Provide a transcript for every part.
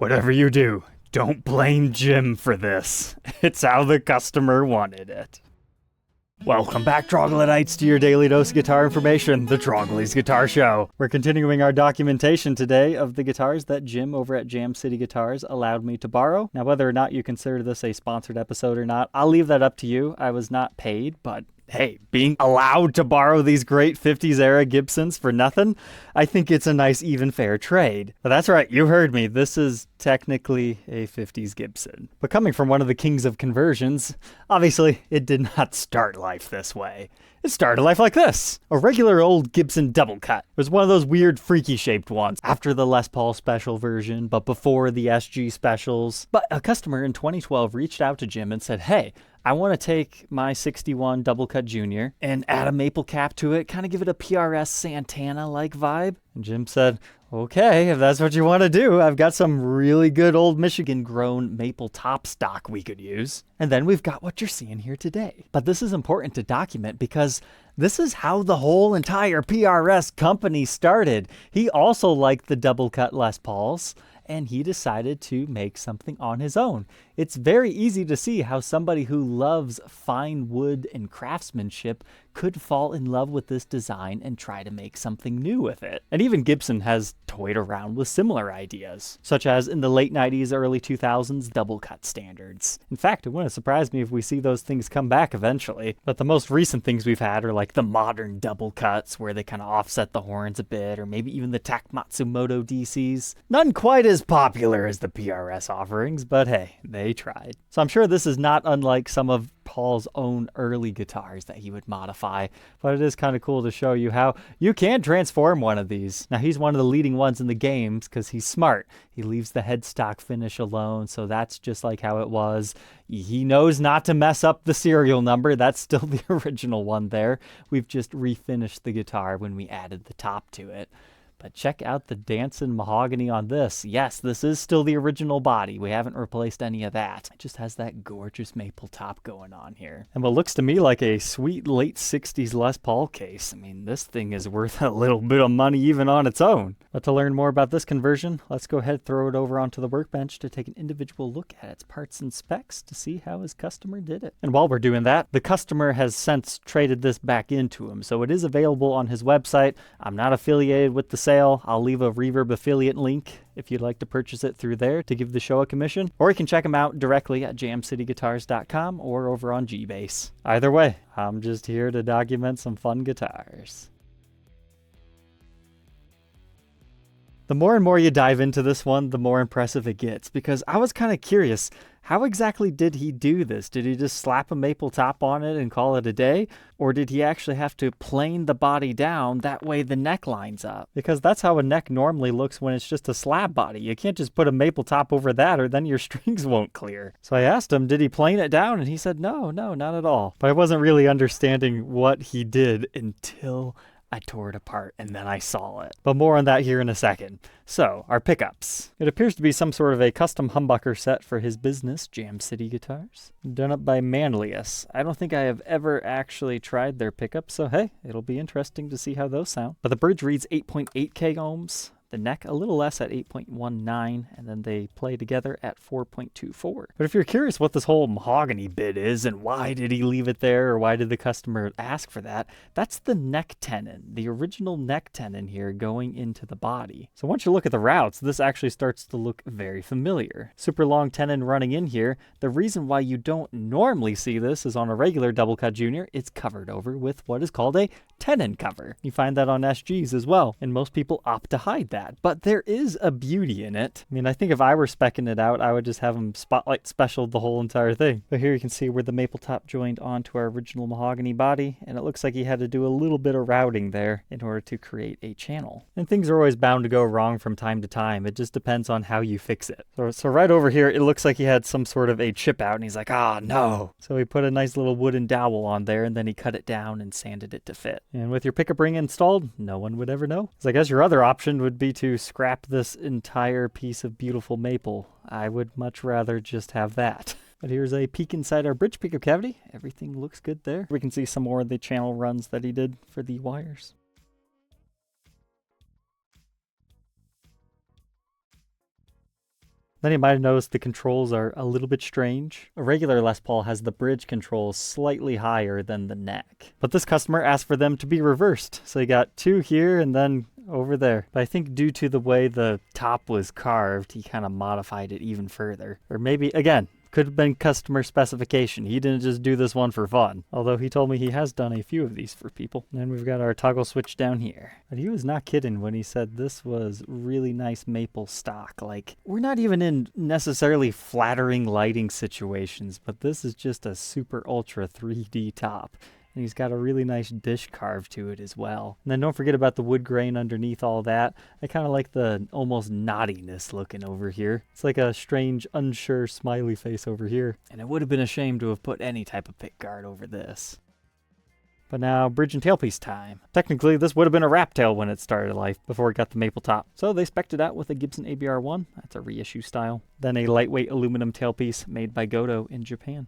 Whatever you do, don't blame Jim for this. It's how the customer wanted it. Welcome back, Troglodytes, to your daily dose of guitar information, the Trogly's Guitar Show. We're continuing our documentation today of the guitars that Jim over at Jam City Guitars allowed me to borrow. Now, whether or not you consider this a sponsored episode or not, I'll leave that up to you. I was not paid, but hey, being allowed to borrow these great 50s era Gibsons for nothing, I think it's a nice even fair trade. But that's right, you heard me. This is technically a 50s Gibson. But coming from one of the kings of conversions, obviously it did not start life this way. It started life like this. A regular old Gibson double cut. It was one of those weird freaky shaped ones after the Les Paul special version, but before the SG specials. But a customer in 2012 reached out to Jim and said, hey, I want to take my 61 Double Cut Junior and add a maple cap to it, kind of give it a PRS Santana-like vibe. And Jim said, okay, if that's what you want to do, I've got some really good old Michigan-grown maple top stock we could use. And then we've got what you're seeing here today. But this is important to document because this is how the whole entire PRS company started. He also liked the double cut Les Pauls, and he decided to make something on his own. It's very easy to see how somebody who loves fine wood and craftsmanship could fall in love with this design and try to make something new with it. And even Gibson has toyed around with similar ideas, such as in the late 90s, early 2000s double cut standards. In fact, it wouldn't surprise me if we see those things come back eventually. But the most recent things we've had are like the modern double cuts where they kind of offset the horns a bit, or maybe even the Tak Matsumoto DCs. None quite as popular as the PRS offerings, but hey, they tried. So I'm sure this is not unlike some of Paul's own early guitars that he would modify, but it is kind of cool to show you how you can transform one of these. Now, he's one of the leading ones in the games because he's smart. He leaves the headstock finish alone, so that's just like how it was. He knows not to mess up the serial number. That's still the original one there. We've just refinished the guitar when we added the top to it. But check out the dancing mahogany on this. Yes, this is still the original body. We haven't replaced any of that. It just has that gorgeous maple top going on here. And what looks to me like a sweet late 60s Les Paul case. I mean, this thing is worth a little bit of money even on its own. But to learn more about this conversion, let's go ahead and throw it over onto the workbench to take an individual look at its parts and specs to see how his customer did it. And while we're doing that, the customer has since traded this back into him, so it is available on his website. I'm not affiliated with the sale. I'll leave a Reverb affiliate link if you'd like to purchase it through there to give the show a commission, or you can check them out directly at jamcityguitars.com or over on Gbase. Either way, I'm just here to document some fun guitars. The more and more you dive into this one, the more impressive it gets, because I was kind of curious, how exactly did he do this? Did he just slap a maple top on it and call it a day? Or did he actually have to plane the body down, that way the neck lines up? Because that's how a neck normally looks when it's just a slab body. You can't just put a maple top over that or then your strings won't clear. So I asked him, did he plane it down? And he said, no, not at all. But I wasn't really understanding what he did until I tore it apart and then I saw it. But more on that here in a second. So, our pickups. It appears to be some sort of a custom humbucker set for his business, Jam City Guitars. Done up by Manlius. I don't think I have ever actually tried their pickups, so hey, it'll be interesting to see how those sound. But the bridge reads 8.8K ohms. The neck a little less at 8.19, and then they play together at 4.24. But if you're curious what this whole mahogany bit is and why did he leave it there or why did the customer ask for that, that's the neck tenon, the original neck tenon here going into the body. So once you look at the routes, this actually starts to look very familiar. Super long tenon running in here. The reason why you don't normally see this is on a regular double cut junior, it's covered over with what is called a tenon cover. You find that on SGs as well, and most people opt to hide that. But there is a beauty in it. I mean, I think if I were speccing it out, I would just have them spotlight special the whole entire thing. But here you can see where the maple top joined onto our original mahogany body, and it looks like he had to do a little bit of routing there in order to create a channel. And things are always bound to go wrong from time to time. It just depends on how you fix it. So right over here, it looks like he had some sort of a chip out, and he's like, ah, no. So he put a nice little wooden dowel on there, and then he cut it down and sanded it to fit. And with your pickup ring installed, no one would ever know. So I guess your other option would be to scrap this entire piece of beautiful maple. I would much rather just have that. But here's a peek inside our bridge pickup cavity. Everything looks good there. We can see some more of the channel runs that he did for the wires. Then you might have noticed the controls are a little bit strange. A regular Les Paul has the bridge controls slightly higher than the neck. But this customer asked for them to be reversed. So you got 2 here and then over there. But I think due to the way the top was carved, he kind of modified it even further. Or maybe, again, could have been customer specification. He didn't just do this one for fun. Although he told me he has done a few of these for people. And then we've got our toggle switch down here. But he was not kidding when he said this was really nice maple stock. Like, we're not even in necessarily flattering lighting situations, but this is just a super ultra 3D top. And he's got a really nice dish carve to it as well. And then don't forget about the wood grain underneath all that. I kind of like the almost knottiness looking over here. It's like a strange, unsure smiley face over here. And it would have been a shame to have put any type of pick guard over this. But now, bridge and tailpiece time. Technically, this would have been a wrap tail when it started life, before it got the maple top. So they spec'd it out with a Gibson ABR1. That's a reissue style. Then a lightweight aluminum tailpiece made by Goto in Japan.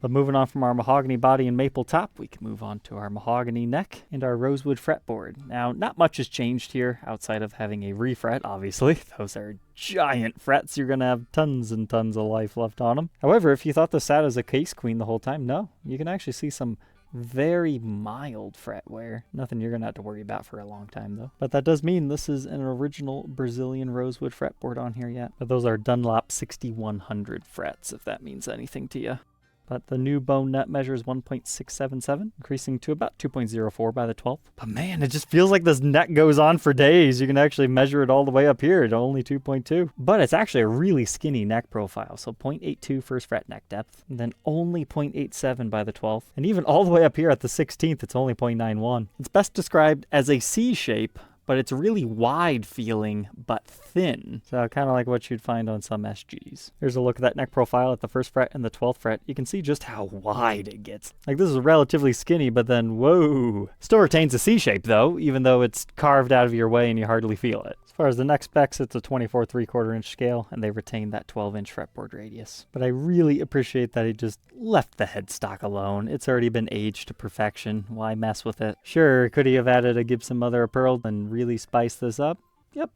But moving on from our mahogany body and maple top, we can move on to our mahogany neck and our rosewood fretboard. Now, not much has changed here outside of having a refret, obviously. Those are giant frets. You're going to have tons and tons of life left on them. However, if you thought this sat as a case queen the whole time, no. You can actually see some very mild fret wear. Nothing you're going to have to worry about for a long time, though. But that does mean this is an original Brazilian rosewood fretboard on here yet. But those are Dunlop 6100 frets, if that means anything to you. But the new bone nut measures 1.677, increasing to about 2.04 by the 12th. But man, it just feels like this neck goes on for days. You can actually measure it all the way up here at only 2.2. But it's actually a really skinny neck profile. So 0.82 first fret neck depth, and then only 0.87 by the 12th. And even all the way up here at the 16th, it's only 0.91. It's best described as a C shape, but it's really wide feeling, but thin. So kind of like what you'd find on some SGs. Here's a look at that neck profile at the 1st fret and the 12th fret. You can see just how wide it gets. Like this is relatively skinny, but then whoa. Still retains a C shape though, even though it's carved out of your way and you hardly feel it. As far as the neck specs, it's a 24 3/4 inch scale, and they retain that 12-inch fretboard radius. But I really appreciate that he just left the headstock alone. It's already been aged to perfection. Why mess with it? Sure, could he have added a Gibson mother of pearl and really spice this up? Yep.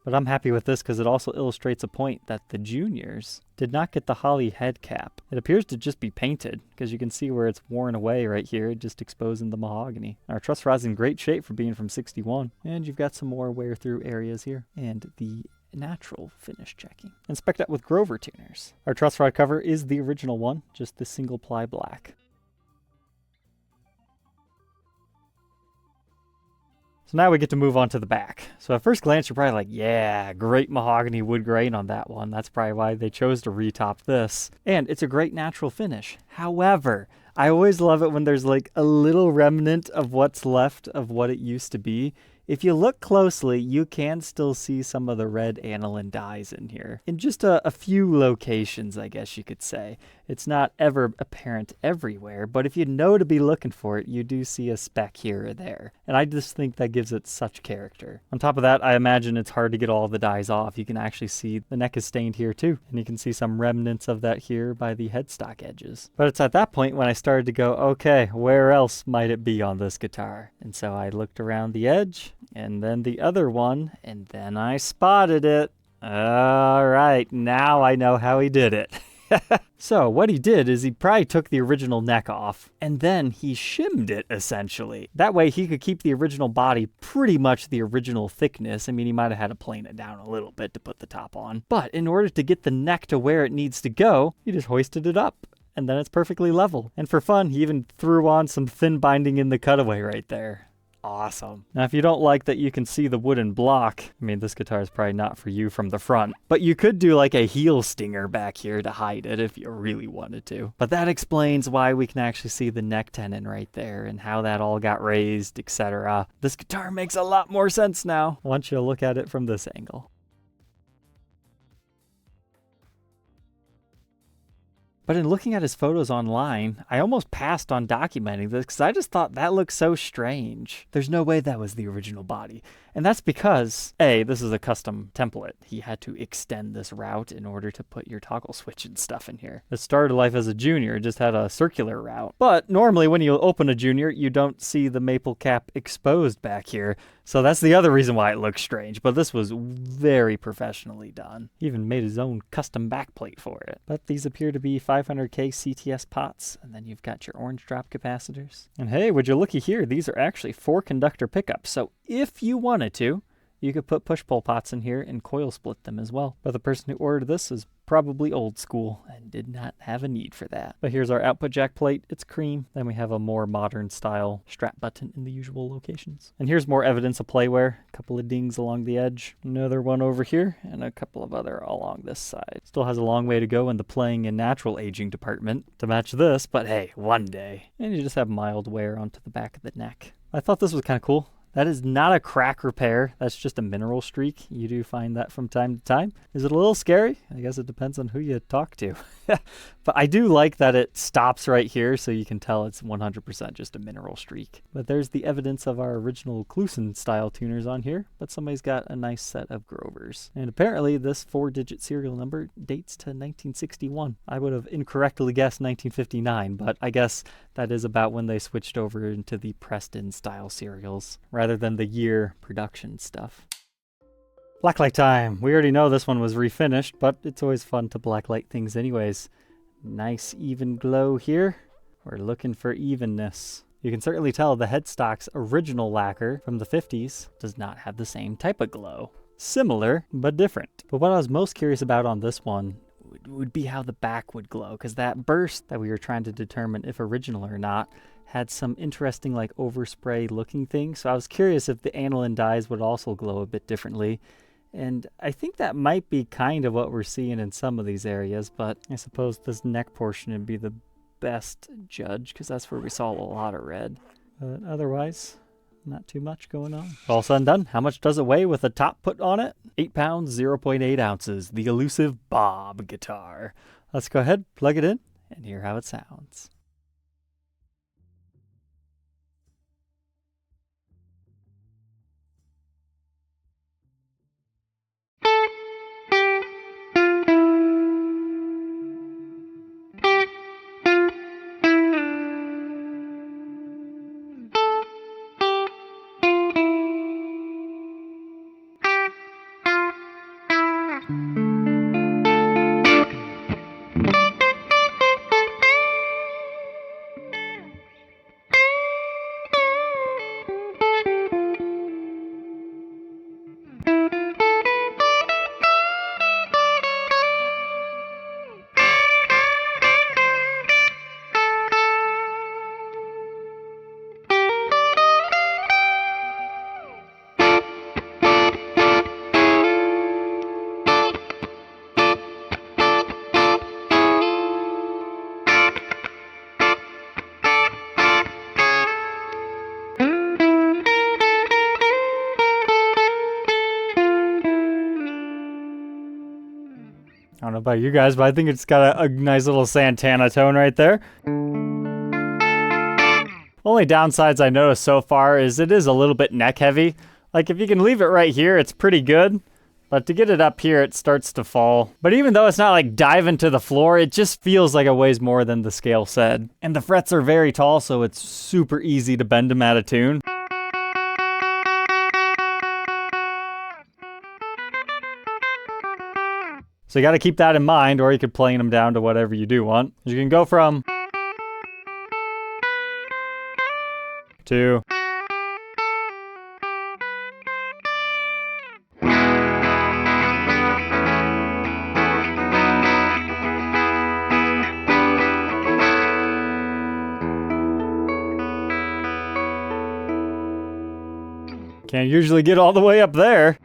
But I'm happy with this because it also illustrates a point that the juniors did not get the Holly head cap. It appears to just be painted because you can see where it's worn away right here, just exposing the mahogany. Our truss rod's in great shape for being from 61, and you've got some more wear through areas here. And the natural finish checking. And spec'd out with Grover tuners. Our truss rod cover is the original one, just the single ply black. So now we get to move on to the back. So at first glance, you're probably like, yeah, great mahogany wood grain on that one. That's probably why they chose to retop this. And it's a great natural finish. However, I always love it when there's like a little remnant of what's left of what it used to be. If you look closely, you can still see some of the red aniline dyes in here. In just a few locations, I guess you could say. It's not ever apparent everywhere, but if you know to be looking for it, you do see a speck here or there. And I just think that gives it such character. On top of that, I imagine it's hard to get all the dyes off. You can actually see the neck is stained here too. And you can see some remnants of that here by the headstock edges. But it's at that point when I started to go, okay, where else might it be on this guitar? And so I looked around the edge, and then the other one, and then I spotted it. All right, now I know how he did it. So what he did is he probably took the original neck off, and then he shimmed it, essentially. That way he could keep the original body pretty much the original thickness. I mean, he might have had to plane it down a little bit to put the top on. But in order to get the neck to where it needs to go, he just hoisted it up, and then it's perfectly level. And for fun, he even threw on some thin binding in the cutaway right there. Awesome. Now, if you don't like that you can see the wooden block, I mean, this guitar is probably not for you from the front, but you could do like a heel stinger back here to hide it if you really wanted to. But that explains why we can actually see the neck tenon right there and how that all got raised, etc. This guitar makes a lot more sense now once you look at it from this angle. But in looking at his photos online, I almost passed on documenting this because I just thought that looked so strange. There's no way that was the original body. And that's because, A, this is a custom template. He had to extend this route in order to put your toggle switch and stuff in here. The started life as a junior just had a circular route. But normally when you open a junior, you don't see the maple cap exposed back here. So that's the other reason why it looks strange. But this was very professionally done. He even made his own custom backplate for it. But these appear to be 500K CTS pots. And then you've got your orange drop capacitors. And hey, would you looky here, these are actually 4-conductor pickups. So if you wanted to, you could put push-pull pots in here and coil split them as well. But the person who ordered this is probably old school and did not have a need for that. But here's our output jack plate. It's cream. Then we have a more modern style strap button in the usual locations. And here's more evidence of playwear. A couple of dings along the edge. Another one over here and a couple of other along this side. Still has a long way to go in the playing and natural aging department to match this, but hey, one day. And you just have mild wear onto the back of the neck. I thought this was kind of cool. That is not a crack repair. That's just a mineral streak. You do find that from time to time. Is it a little scary? I guess it depends on who you talk to. But I do like that it stops right here so you can tell it's 100% just a mineral streak. But there's the evidence of our original Kluson style tuners on here, but somebody's got a nice set of Grovers. And apparently this 4-digit serial number dates to 1961. I would have incorrectly guessed 1959, but I guess that is about when they switched over into the Preston style serials, rather than the year production stuff. Blacklight time. We already know this one was refinished, but it's always fun to blacklight things anyways. Nice even glow here. We're looking for evenness. You can certainly tell the headstock's original lacquer from the 50s does not have the same type of glow. Similar, but different. But what I was most curious about on this one would be how the back would glow, because that burst that we were trying to determine if original or not had some interesting like overspray looking thing. So I was curious if the aniline dyes would also glow a bit differently. And I think that might be kind of what we're seeing in some of these areas, but I suppose this neck portion would be the best judge because that's where we saw a lot of red. But otherwise, not too much going on. All said and done, how much does it weigh with a top put on it? 8 pounds, 0.8 ounces, the elusive Bob guitar. Let's go ahead, plug it in, and hear how it sounds. I don't know about you guys, but I think it's got a nice little Santana tone right there. Only downsides I noticed so far is it is a little bit neck heavy. Like if you can leave it right here, it's pretty good. But to get it up here, it starts to fall. But even though it's not like diving to the floor, it just feels like it weighs more than the scale said. And the frets are very tall, so it's super easy to bend them out of tune. So you got to keep that in mind, or you could plane them down to whatever you do want. You can go from to can't usually get all the way up there.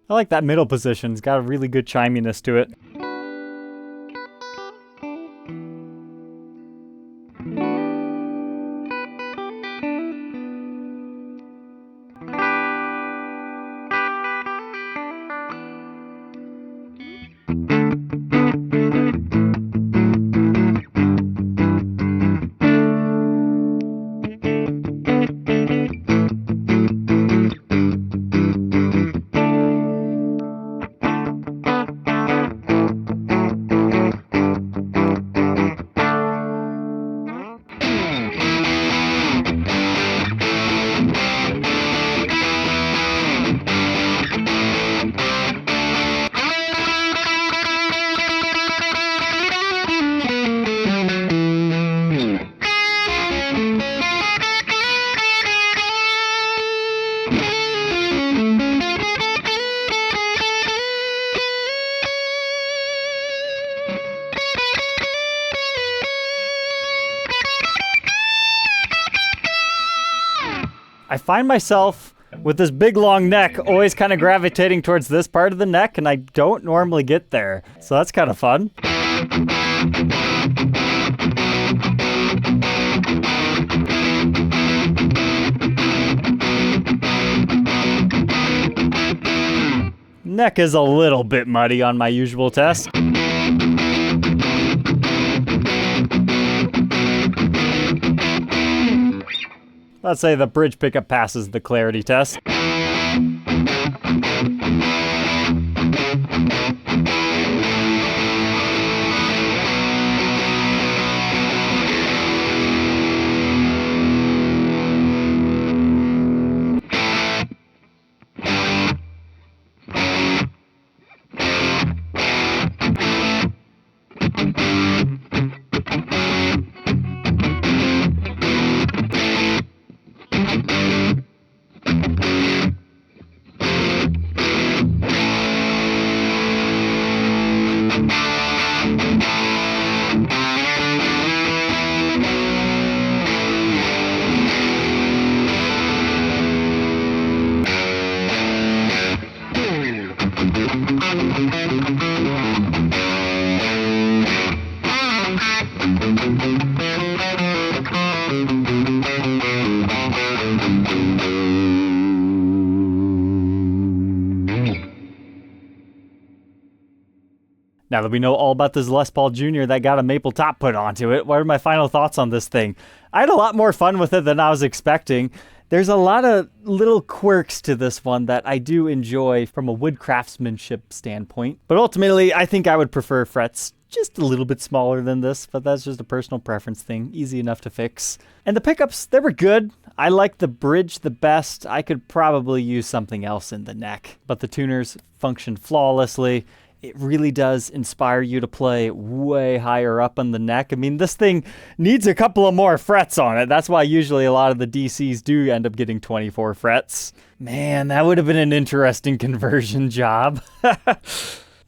I like that middle position. It's got a really good chiminess to it. I find myself, with this big long neck, always kind of gravitating towards this part of the neck, and I don't normally get there. So that's kind of fun. Neck is a little bit muddy on my usual test. Let's say the bridge pickup passes the clarity test. Now that we know all about this Les Paul Jr. that got a maple top put onto it, what are my final thoughts on this thing? I had a lot more fun with it than I was expecting. There's a lot of little quirks to this one that I do enjoy from a wood craftsmanship standpoint. But ultimately, I think I would prefer frets just a little bit smaller than this, but that's just a personal preference thing. Easy enough to fix. And the pickups, they were good. I like the bridge the best. I could probably use something else in the neck, but the tuners function flawlessly. It really does inspire you to play way higher up on the neck. I mean, this thing needs a couple of more frets on it. That's why usually a lot of the DCs do end up getting 24 frets. Man, that would have been an interesting conversion job.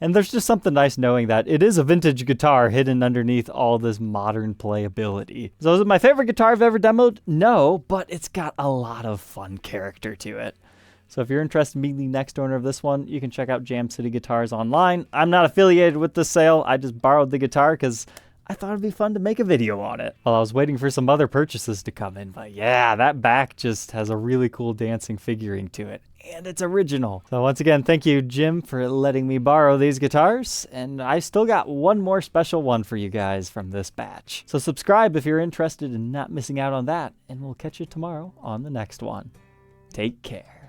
And there's just something nice knowing that it is a vintage guitar hidden underneath all this modern playability. So is it my favorite guitar I've ever demoed? No, but it's got a lot of fun character to it. So if you're interested in being the next owner of this one, you can check out Jam City Guitars online. I'm not affiliated with this sale. I just borrowed the guitar because I thought it'd be fun to make a video on it while I was waiting for some other purchases to come in. But yeah, that back just has a really cool dancing figuring to it. And it's original. So once again, thank you, Jim, for letting me borrow these guitars. And I still got one more special one for you guys from this batch. So subscribe if you're interested in not missing out on that. And we'll catch you tomorrow on the next one. Take care.